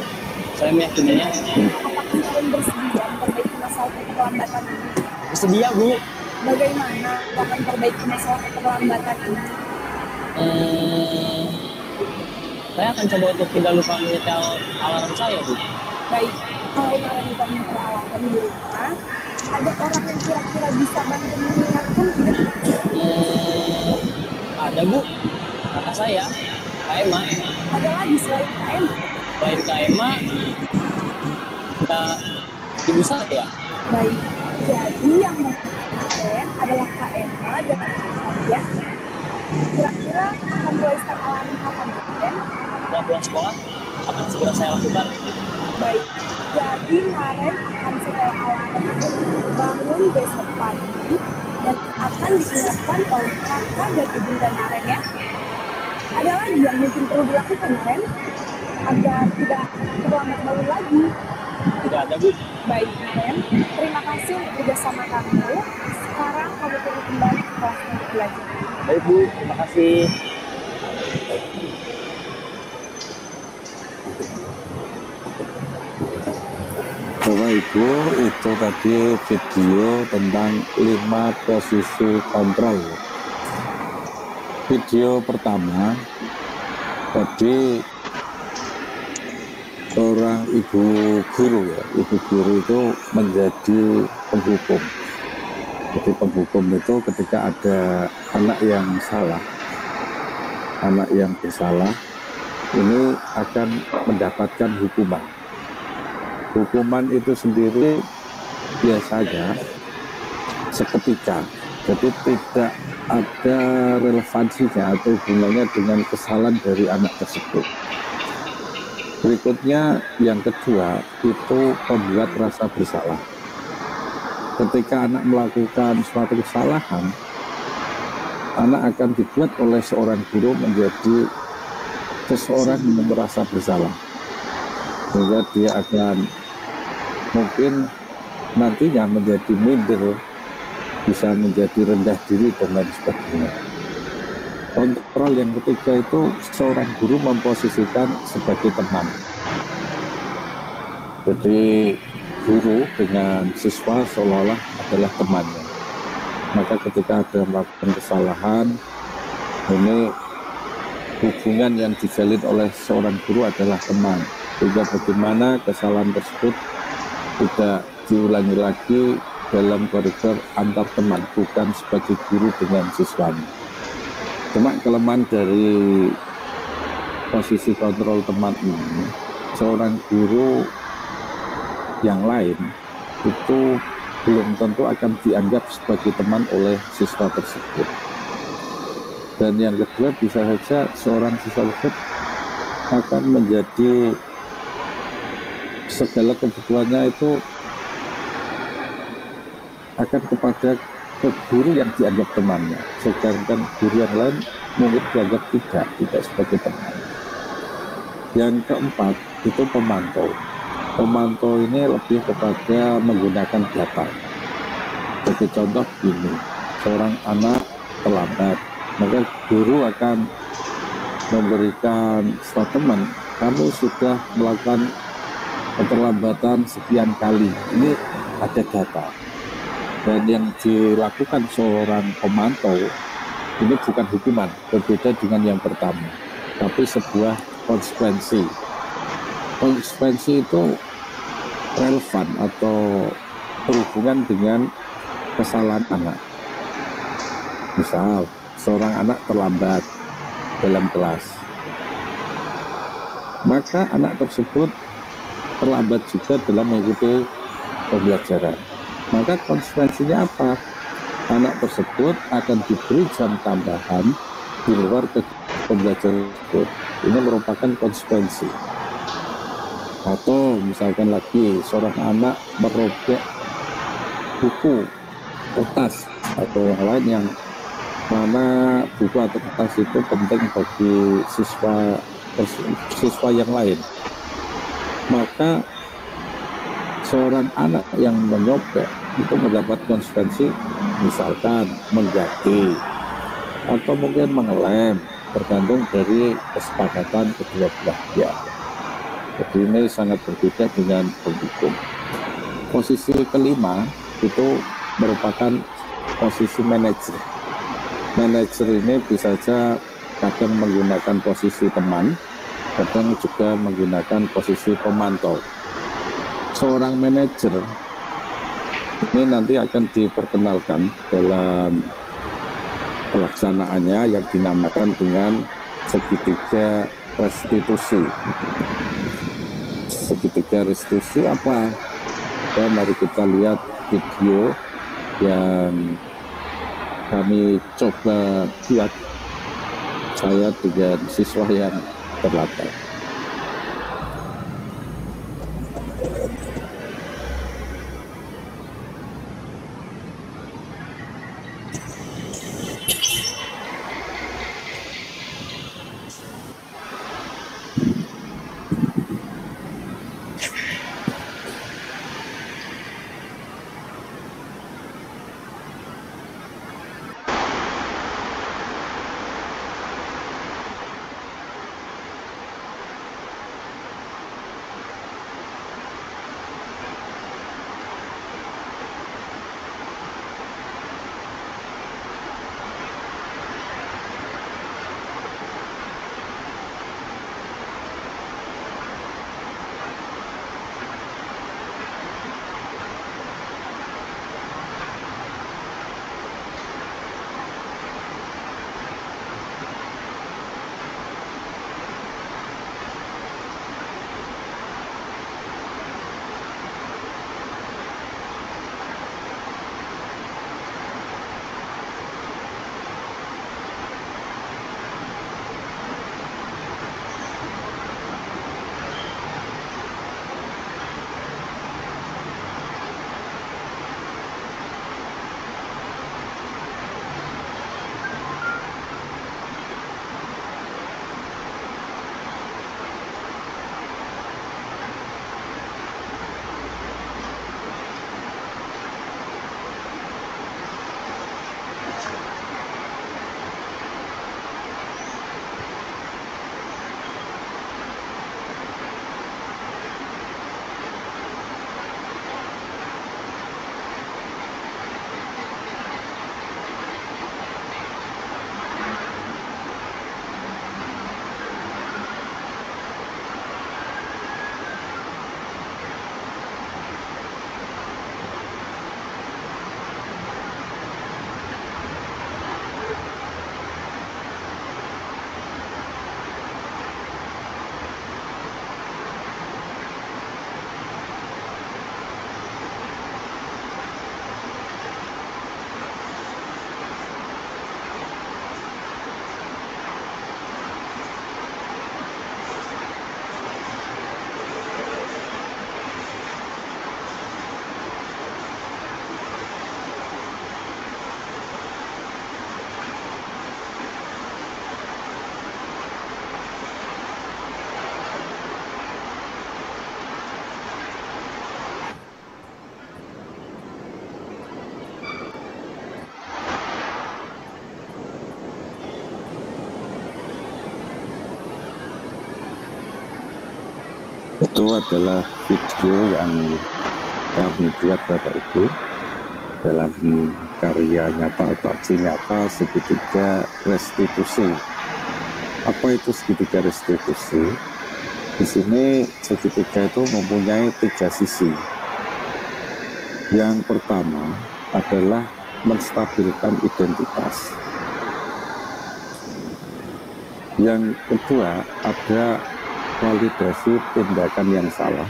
Speaker 8: saya meyakininya.
Speaker 7: Apakah Naren bersedia memperbaiki masalah keterlambatan ini?
Speaker 8: Bersedia Bu.
Speaker 7: Bagaimana akan memperbaiki masalah keterlambatan ini?
Speaker 8: Saya akan coba untuk tidak lupa menyetel alarm saya Bu.
Speaker 7: Baik, kalau Naren lupa memperalatan di rumah, ada orang yang kira-kira bisa bantu mengingatkan tidak?
Speaker 8: Ada Bu, kakak saya, Kak Emma.
Speaker 7: Ada lagi selain KM?
Speaker 8: Selain Kak Emma, ada ibu saya.
Speaker 7: Baik, jadi yang mengingatkan adalah KM dan ya. Kira-kira akan mulai start alarm kapan kan?
Speaker 8: Setelah pulang sekolah, akan segera saya lakukan.
Speaker 7: Baik, jadi Naren akan setelah alarm bangun besok pagi dan akan diingatkan oleh kakak dan ibunda Naren ya. Ada lagi yang mungkin perlu dilakukan Naren agar tidak terlambat bangun lagi?
Speaker 8: Tidak ada Bu.
Speaker 7: Baik Naren, terima kasih untuk kerjasama kamu. Sekarang kamu perlu kembali ke kelas untuk belajar.
Speaker 8: Baik Bu, terima kasih.
Speaker 3: Bapak Ibu, itu tadi video tentang 5 posisi kontrol. Video pertama, tadi seorang ibu guru ya, ibu guru itu menjadi penghukum. Jadi penghukum itu ketika ada anak yang salah, anak yang bersalah, ini akan mendapatkan hukuman. Hukuman itu sendiri biasanya seketika, jadi tidak ada relevansinya atau hubungannya dengan kesalahan dari anak tersebut. Berikutnya yang kedua itu membuat rasa bersalah. Ketika anak melakukan suatu kesalahan, anak akan dibuat oleh seorang guru menjadi seseorang yang merasa bersalah, sehingga dia akan mungkin nantinya menjadi minder, bisa menjadi rendah diri dan lain sebagainya. Kontrol yang ketiga itu seorang guru memposisikan sebagai teman. Jadi guru dengan siswa seolah-olah adalah temannya. Maka ketika ada melakukan kesalahan, ini hubungan yang dijalin oleh seorang guru adalah teman. Sehingga bagaimana kesalahan tersebut tidak diulangi lagi dalam koridor antar teman, bukan sebagai guru dengan siswanya. Cuma kelemahan dari posisi kontrol teman ini, seorang guru yang lain itu belum tentu akan dianggap sebagai teman oleh siswa tersebut. Dan yang kedua, bisa saja seorang siswa tersebut akan menjadi segala kebutuhannya itu akan kepada ke guru yang dianggap temannya, sedangkan guru yang lain mungkin dianggap tidak sebagai teman. Yang keempat itu pemantau. Pemantau ini lebih kepada menggunakan data. Sebagai contoh gini, seorang anak terlambat, maka guru akan memberikan statement, kamu sudah melakukan keterlambatan sekian kali, ini ada data. Dan yang dilakukan seorang pemantau ini bukan hukuman, berbeda dengan yang pertama, tapi sebuah konsekuensi. Konsekuensi itu relevan atau berhubungan dengan kesalahan anak. Misal, seorang anak terlambat dalam kelas, maka anak tersebut terlambat juga dalam mengikuti pembelajaran. Maka konsekuensinya apa? Anak tersebut akan diberi jam tambahan di luar pembelajaran tersebut. Ini merupakan konsekuensi. Atau misalkan lagi seorang anak merobek buku, kertas atau yang lain yang mana buku atau kertas itu penting bagi siswa yang lain, maka seorang anak yang menyobek itu mendapat konsekuensi, misalkan mengganti atau mungkin mengelem, tergantung dari kesepakatan kedua belah pihak. Jadi ini sangat berbeda dengan penghukum. Posisi kelima itu merupakan posisi manajer. Manajer ini bisa saja kadang menggunakan posisi teman, kadang juga menggunakan posisi pemantau. Seorang manajer ini nanti akan diperkenalkan dalam pelaksanaannya yang dinamakan dengan segitiga restitusi. Segitiga restitusi apa? Dan mari kita lihat video yang kami coba buat saya dengan siswa yang terlatar. Itu adalah video yang kami buat Bapak Ibu dalam karya nyata atau aksi nyata segitiga restitusi. Apa itu segitiga restitusi? Di sini segitiga itu mempunyai 3 sisi. Yang pertama adalah menstabilkan identitas. Yang kedua ada validasi tindakan yang salah.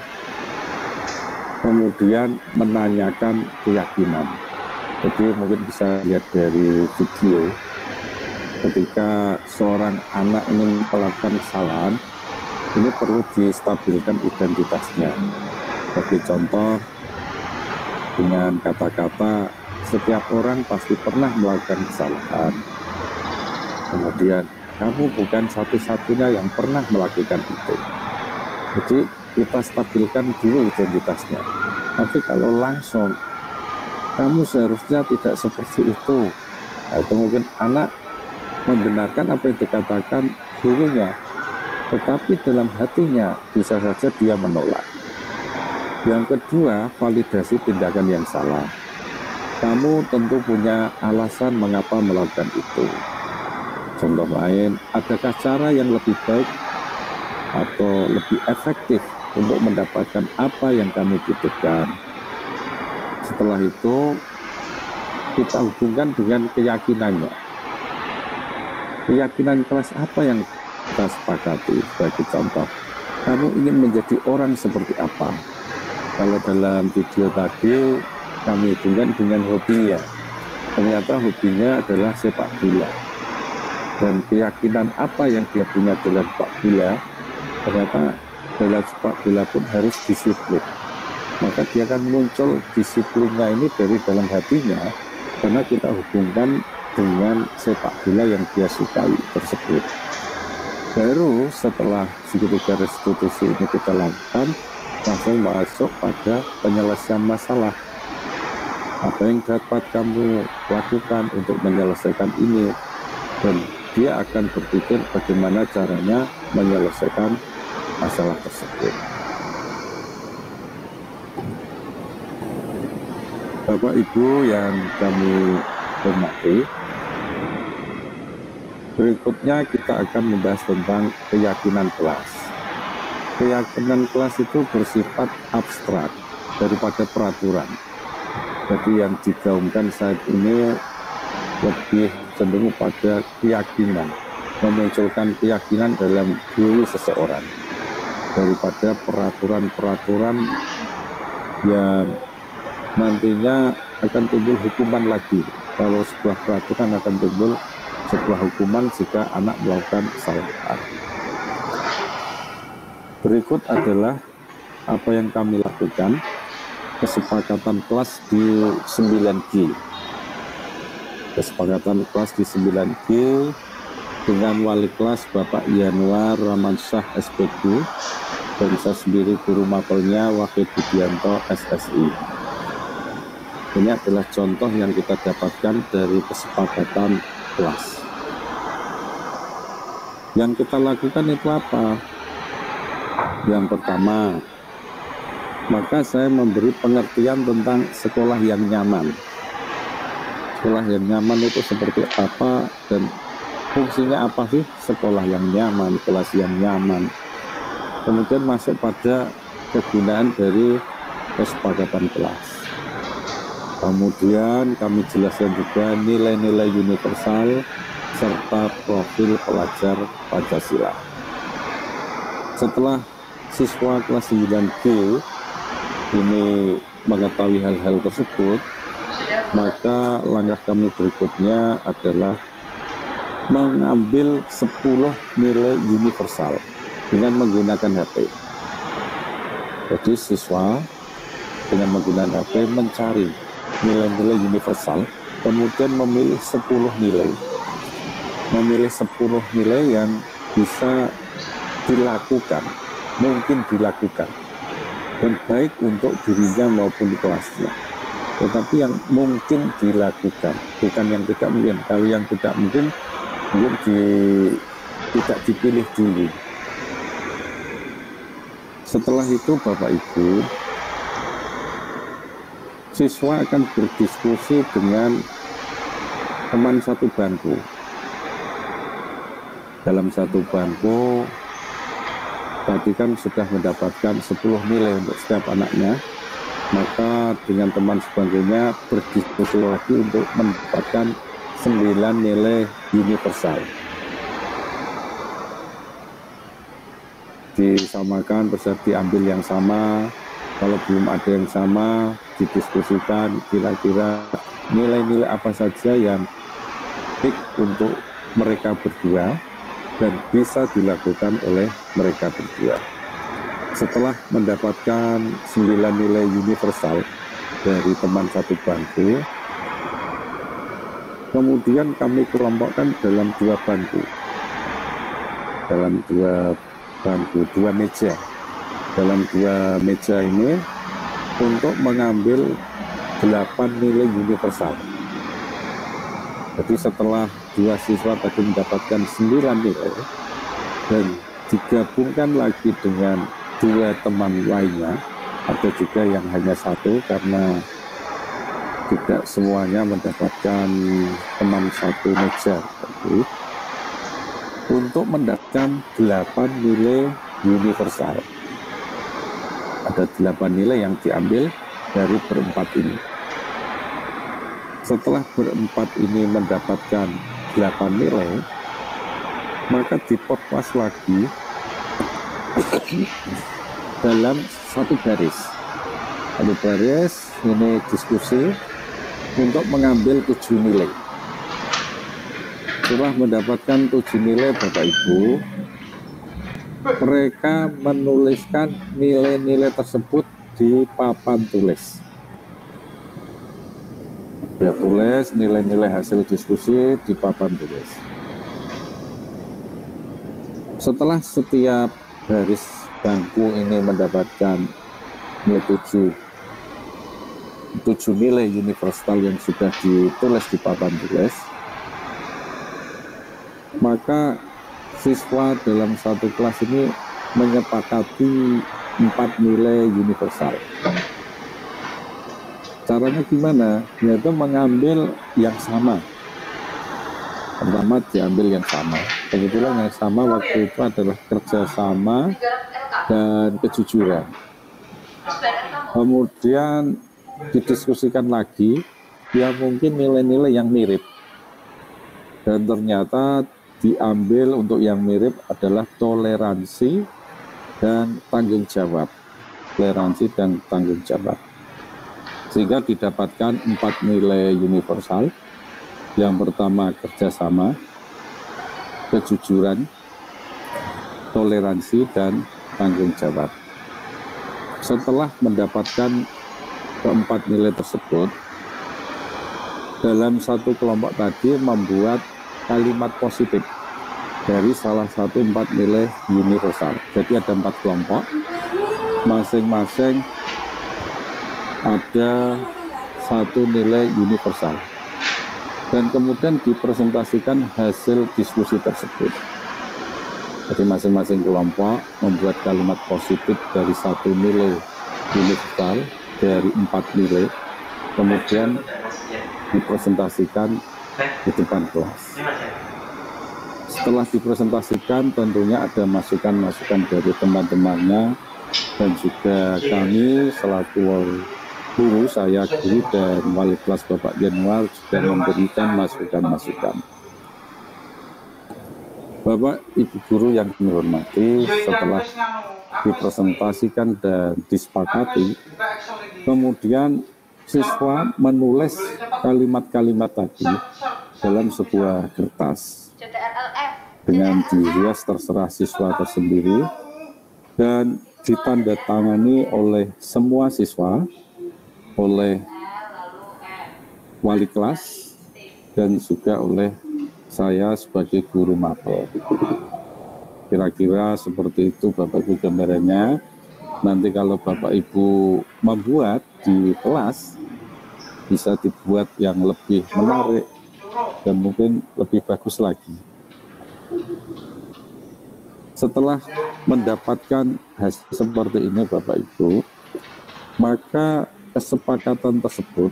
Speaker 3: Kemudian menanyakan keyakinan. Jadi mungkin bisa lihat dari video ketika seorang anak ingin melakukan kesalahan, ini perlu distabilkan identitasnya. Sebagai contoh, dengan kata-kata setiap orang pasti pernah melakukan kesalahan. Kemudian kamu bukan satu-satunya yang pernah melakukan itu. Jadi kita stabilkan dulu identitasnya. Tapi kalau langsung kamu seharusnya tidak seperti itu, nah, itu mungkin anak membenarkan apa yang dikatakan gurunya, tetapi dalam hatinya bisa saja dia menolak. Yang kedua, validasi tindakan yang salah. Kamu tentu punya alasan mengapa melakukan itu. Contoh lain, adakah cara yang lebih baik atau lebih efektif untuk mendapatkan apa yang kamu butuhkan? Setelah itu, kita hubungkan dengan keyakinannya. Keyakinan kelas apa yang kita sepakati? Sebagai contoh, kamu ingin menjadi orang seperti apa? Kalau dalam video tadi kami hubungkan dengan hobinya, ternyata hobinya adalah sepak bola. Dan keyakinan apa yang dia punya dalam sepak bola, ternyata dalam sepak bola pun harus disiplin. Maka dia akan muncul disiplinnya ini dari dalam hatinya, karena kita hubungkan dengan sepak bola yang dia sukai tersebut. Baru setelah segitiga restitusi ini kita lakukan, langsung masuk pada penyelesaian masalah. Apa yang dapat kamu lakukan untuk menyelesaikan ini, dan dia akan berpikir bagaimana caranya menyelesaikan masalah tersebut. Bapak Ibu yang kami hormati, berikutnya kita akan membahas tentang keyakinan kelas. Keyakinan kelas itu bersifat abstrak daripada peraturan. Jadi yang digaungkan saat ini lebih cenderung pada keyakinan, memunculkan keyakinan dalam diri seseorang daripada peraturan-peraturan yang nantinya akan timbul hukuman lagi. Kalau sebuah peraturan akan timbul sebuah hukuman jika anak melakukan kesalahan. Berikut adalah apa yang kami lakukan, kesepakatan kelas di 9G. Kesepakatan kelas di 9G dengan wali kelas Bapak Yanuar Ramansyah SPG, dan saya sendiri guru mapelnya Wahid Budianto SSI. Ini adalah contoh yang kita dapatkan dari kesepakatan kelas. Yang kita lakukan itu apa? Yang pertama, maka saya memberi pengertian tentang sekolah yang nyaman. Sekolah yang nyaman itu seperti apa dan fungsinya apa sih sekolah yang nyaman, kelas yang nyaman. Kemudian masuk pada kegunaan dari kesepakatan kelas. Kemudian kami jelaskan juga nilai-nilai universal serta profil pelajar Pancasila. Setelah siswa kelas 9G ini mengetahui hal-hal tersebut, maka langkah kami berikutnya adalah mengambil 10 nilai universal dengan menggunakan HP. Jadi siswa dengan menggunakan HP mencari nilai-nilai universal, kemudian memilih 10 nilai. Memilih 10 nilai yang bisa dilakukan, mungkin dilakukan, dan baik untuk dirinya maupun kelasnya. Tetapi yang mungkin dilakukan, bukan yang tidak mungkin. Kalau yang tidak mungkin tidak dipilih dulu. Setelah itu Bapak Ibu, siswa akan berdiskusi dengan teman satu bangku. Dalam satu bangku tadi kan sudah mendapatkan 10 nilai untuk setiap anaknya, maka dengan teman sebangkunya berdiskusi lagi untuk mendapatkan 9 nilai universal. Disamakan, bisa diambil yang sama. Kalau belum ada yang sama, didiskusikan kira-kira nilai-nilai apa saja yang baik untuk mereka berdua dan bisa dilakukan oleh mereka berdua. Setelah mendapatkan 9 nilai universal dari teman satu bangku, kemudian kami kelompokkan dalam 2 bangku. Dalam 2 bangku, 2 meja. Dalam 2 meja ini untuk mengambil 8 nilai universal. Jadi setelah 2 siswa tadi mendapatkan 9 nilai dan digabungkan lagi dengan 2 teman lainnya, ada juga yang hanya 1 karena tidak semuanya mendapatkan teman satu meja. Jadi, untuk mendapatkan 8 nilai universal. Ada 8 nilai yang diambil dari berempat ini. Setelah berempat ini mendapatkan 8 nilai, maka dipotwas lagi dalam satu baris. Satu baris ini diskusi untuk mengambil 7 nilai. Setelah mendapatkan 7 nilai Bapak Ibu, mereka menuliskan nilai-nilai tersebut di papan tulis. Dia tulis nilai-nilai hasil diskusi di papan tulis. Setelah setiap baris bangku ini mendapatkan nilai 7 nilai universal yang sudah ditulis di papan tulis, maka siswa dalam satu kelas ini menyepakati 4 nilai universal. Caranya gimana? Yaitu mengambil yang sama. Pertama diambil yang sama. Kebetulan yang sama waktu itu adalah kerjasama dan kejujuran. Kemudian didiskusikan lagi, ya mungkin nilai-nilai yang mirip. Dan ternyata diambil untuk yang mirip adalah toleransi dan tanggung jawab. Toleransi dan tanggung jawab. Sehingga didapatkan 4 nilai universal. Yang pertama kerjasama, kejujuran, toleransi, dan tanggung jawab. Setelah mendapatkan keempat nilai tersebut, dalam satu kelompok tadi membuat kalimat positif dari salah satu 4 nilai universal. Jadi ada 4 kelompok, masing-masing ada 1 nilai universal. Dan kemudian dipresentasikan hasil diskusi tersebut. Jadi masing-masing kelompok membuat kalimat positif dari 1 nilai universal dari 4 nilai, kemudian dipresentasikan di depan kelas. Setelah dipresentasikan tentunya ada masukan-masukan dari teman-temannya dan juga kami selaku guru, saya guru dan wali kelas Bapak Januar juga memberikan masukan-masukan. Bapak Ibu guru yang kami hormati, setelah dipresentasikan dan disepakati, kemudian siswa menulis kalimat-kalimat tadi dalam sebuah kertas dengan dihias terserah siswa tersendiri dan ditandatangani oleh semua siswa, oleh wali kelas dan juga oleh saya sebagai guru mapel. Kira-kira seperti itu Bapak Ibu gambarannya. Nanti kalau Bapak Ibu membuat di kelas, bisa dibuat yang lebih menarik dan mungkin lebih bagus lagi. Setelah mendapatkan hasil seperti ini Bapak Ibu, maka kesepakatan tersebut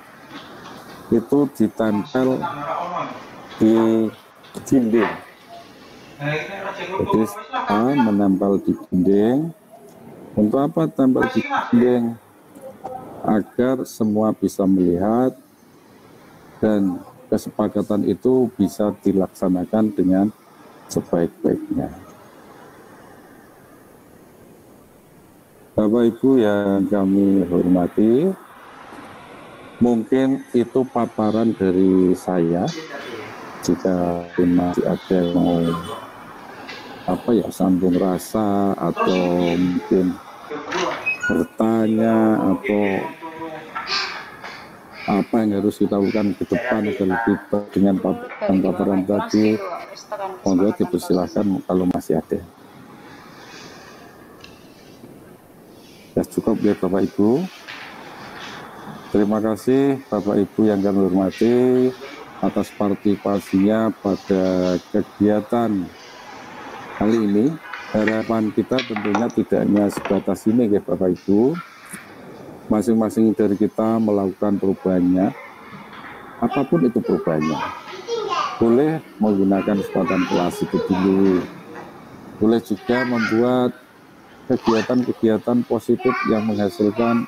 Speaker 3: itu ditempel di dinding. Jadi menempel di dinding. Untuk apa tempel di dinding? Agar semua bisa melihat dan kesepakatan itu bisa dilaksanakan dengan sebaik-baiknya. Bapak Ibu yang kami hormati, mungkin itu paparan dari saya. Jika masih ada yang mau sambung rasa atau mungkin bertanya atau apa yang harus kita lakukan ke depan agar lebih baik dengan paparan tadi, monggo dipersilahkan kalau masih ada. Ya, cukup ya Bapak Ibu. Terima kasih Bapak Ibu yang kami hormati atas partisipasinya pada kegiatan kali ini. Harapan kita tentunya tidak hanya sebatas ini ya Bapak Ibu. Masing-masing dari kita melakukan perubahannya, apapun itu perubahannya. Boleh menggunakan kesempatan kelas itu dulu. Boleh juga membuat kegiatan-kegiatan positif yang menghasilkan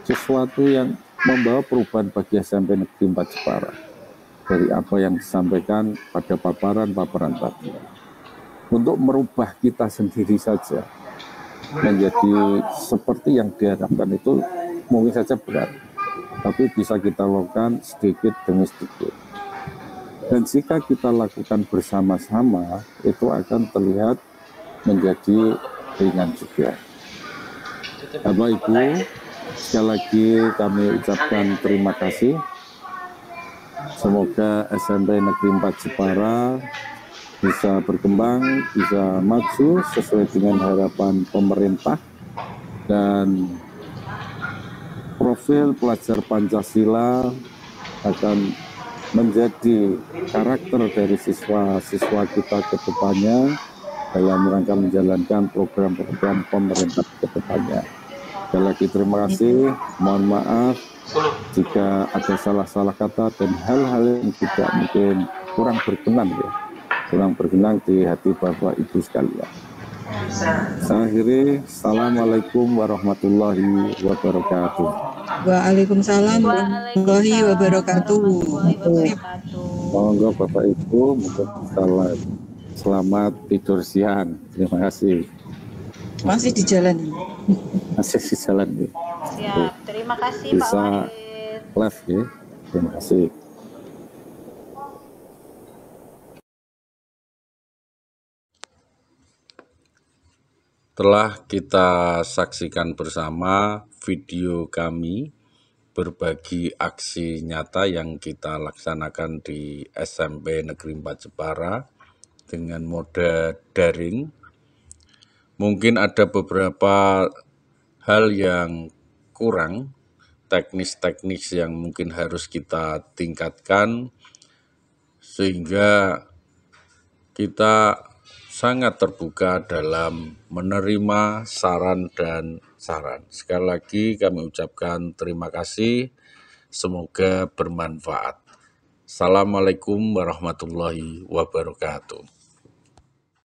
Speaker 3: sesuatu yang membawa perubahan bagi SMP Negeri 4 Jepara dari apa yang disampaikan pada paparan-paparan tadi. Untuk merubah kita sendiri saja menjadi seperti yang diharapkan itu mungkin saja berat, tapi bisa kita lakukan sedikit demi sedikit. Dan jika kita lakukan bersama-sama, itu akan terlihat menjadi ringan juga. Bapak Ibu, sekali lagi kami ucapkan terima kasih. Semoga SMP Negeri 4 Jepara bisa berkembang, bisa maju sesuai dengan harapan pemerintah, dan profil pelajar Pancasila akan menjadi karakter dari siswa-siswa kita ke depannya dalam rangka menjalankan program-program pemerintah ke depannya. Sekali lagi terima kasih, mohon maaf jika ada salah-salah kata dan hal-hal yang tidak mungkin kurang berkenan di hati Bapak Ibu sekalian. Saya akhiri, Assalamualaikum warahmatullahi wabarakatuh.
Speaker 2: Waalaikumsalam warahmatullahi wabarakatuh.
Speaker 3: Monggo Bapak Ibu, monggo selamat tidur siang. Terima kasih.
Speaker 2: Masih di jalan.
Speaker 3: Masih di jalan ya.
Speaker 11: Siap. Terima kasih
Speaker 3: bisa
Speaker 11: Pak Wahid.
Speaker 3: Live ya. Terima kasih.
Speaker 1: Telah kita saksikan bersama video kami berbagi aksi nyata yang kita laksanakan di SMP Negeri 4 Jepara dengan mode daring. Mungkin ada beberapa hal yang kurang, teknis-teknis yang mungkin harus kita tingkatkan, sehingga kita sangat terbuka dalam menerima saran dan saran. Sekali lagi kami ucapkan terima kasih, semoga bermanfaat. Assalamualaikum warahmatullahi wabarakatuh.